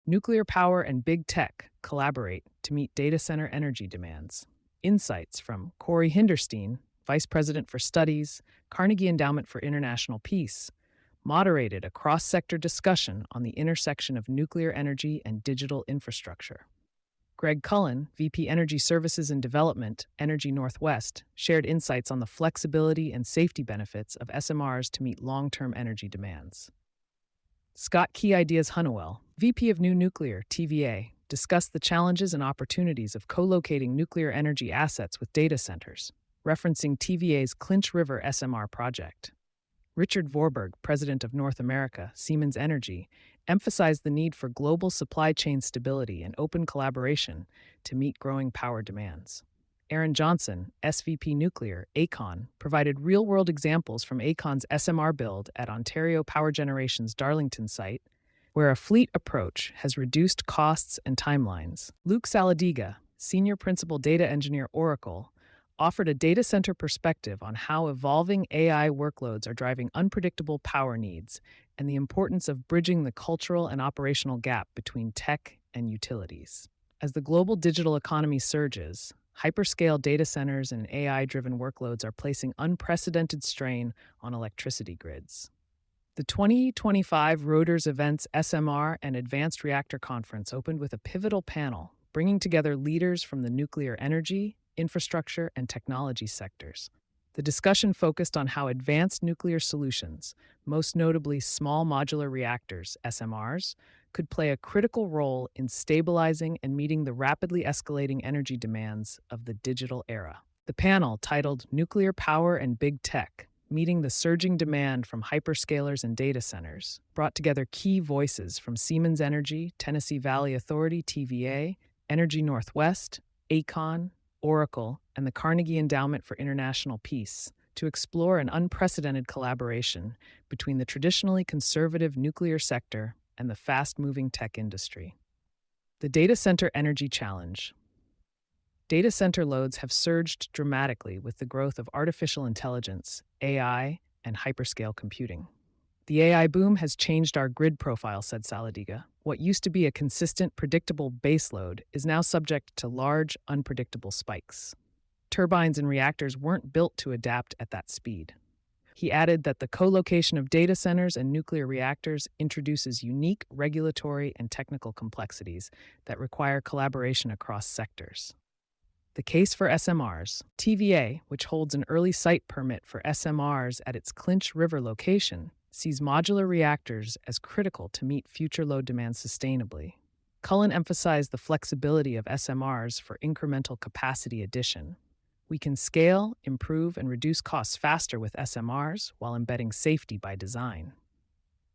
Nuclear power and big tech collaborate to meet data center energy demands. Insights from Corey Hinderstein, Vice President for Studies, Carnegie Endowment for International Peace, moderated a cross sector discussion on the intersection of nuclear energy and digital infrastructure. Greg Cullen, VP Energy Services and Development, Energy Northwest, shared insights on the flexibility and safety benefits of SMRs to meet long term energy demands. Scott Key Ideas Hunnewell, VP of New Nuclear, TVA, discussed the challenges and opportunities of co-locating nuclear energy assets with data centers, referencing TVA's Clinch River SMR project. Richard Vorberg, President of North America, Siemens Energy, emphasized the need for global supply chain stability and open collaboration to meet growing power demands. Aaron Johnson, SVP Nuclear, Aecon, provided real-world examples from Aecon's SMR build at Ontario Power Generation's Darlington site, where a fleet approach has reduced costs and timelines. Luke Saladiga, Senior Principal Data Engineer, Oracle, offered a data center perspective on how evolving AI workloads are driving unpredictable power needs and the importance of bridging the cultural and operational gap between tech and utilities. As the global digital economy surges, hyperscale data centers and AI-driven workloads are placing unprecedented strain on electricity grids. The 2025 Reuters Events SMR and Advanced Reactor Conference opened with a pivotal panel, bringing together leaders from the nuclear energy, infrastructure, and technology sectors. The discussion focused on how advanced nuclear solutions, most notably small modular reactors, SMRs, could play a critical role in stabilizing and meeting the rapidly escalating energy demands of the digital era. The panel, titled Nuclear Power and Big Tech, Meeting the Surging Demand from Hyperscalers and Data Centers, brought together key voices from Siemens Energy, Tennessee Valley Authority, TVA, Energy Northwest, Aecon, Oracle, and the Carnegie Endowment for International Peace to explore an unprecedented collaboration between the traditionally conservative nuclear sector and the fast-moving tech industry. The Data Center Energy Challenge. Data center loads have surged dramatically with the growth of artificial intelligence, AI, and hyperscale computing. The AI boom has changed our grid profile, said Saladiga. What used to be a consistent, predictable baseload is now subject to large, unpredictable spikes. Turbines and reactors weren't built to adapt at that speed. He added that the co-location of data centers and nuclear reactors introduces unique regulatory and technical complexities that require collaboration across sectors. The case for SMRs. TVA, which holds an early site permit for SMRs at its Clinch River location, sees modular reactors as critical to meet future load demands sustainably. Cullen emphasized the flexibility of SMRs for incremental capacity addition. We can scale, improve, and reduce costs faster with SMRs while embedding safety by design.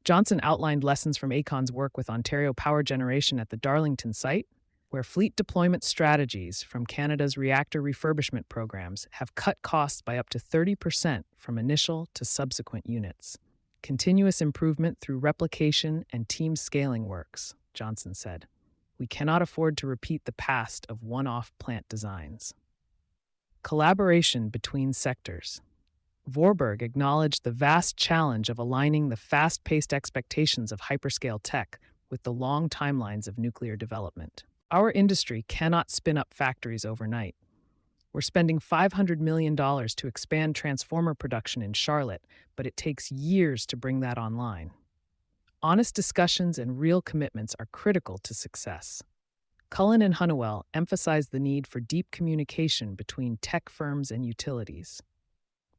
Johnson outlined lessons from Aecon's work with Ontario Power Generation at the Darlington site, where fleet deployment strategies from Canada's reactor refurbishment programs have cut costs by up to 30% from initial to subsequent units. Continuous improvement through replication and team scaling works, Johnson said. We cannot afford to repeat the past of one-off plant designs. Collaboration between sectors. Vorberg acknowledged the vast challenge of aligning the fast-paced expectations of hyperscale tech with the long timelines of nuclear development. Our industry cannot spin up factories overnight. We're spending $500 million to expand transformer production in Charlotte, but it takes years to bring that online. Honest discussions and real commitments are critical to success. Cullen and Hunnewell emphasized the need for deep communication between tech firms and utilities.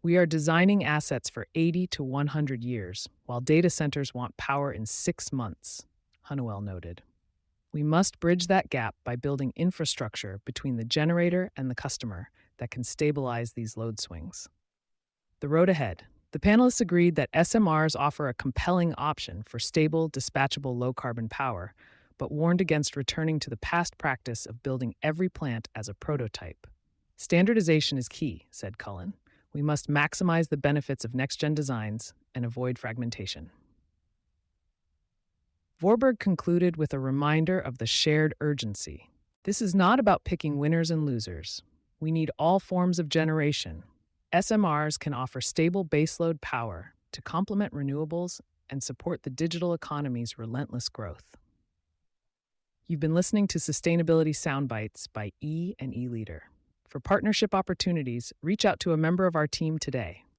We are designing assets for 80 to 100 years, while data centers want power in 6 months, Hunnewell noted. We must bridge that gap by building infrastructure between the generator and the customer that can stabilize these load swings. The road ahead. The panelists agreed that SMRs offer a compelling option for stable, dispatchable, low-carbon power, but warned against returning to the past practice of building every plant as a prototype. Standardization is key, said Cullen. We must maximize the benefits of next-gen designs and avoid fragmentation. Vorberg concluded with a reminder of the shared urgency. This is not about picking winners and losers. We need all forms of generation. SMRs can offer stable baseload power to complement renewables and support the digital economy's relentless growth. You've been listening to Sustainability Soundbites by E and E Leader. For partnership opportunities, reach out to a member of our team today.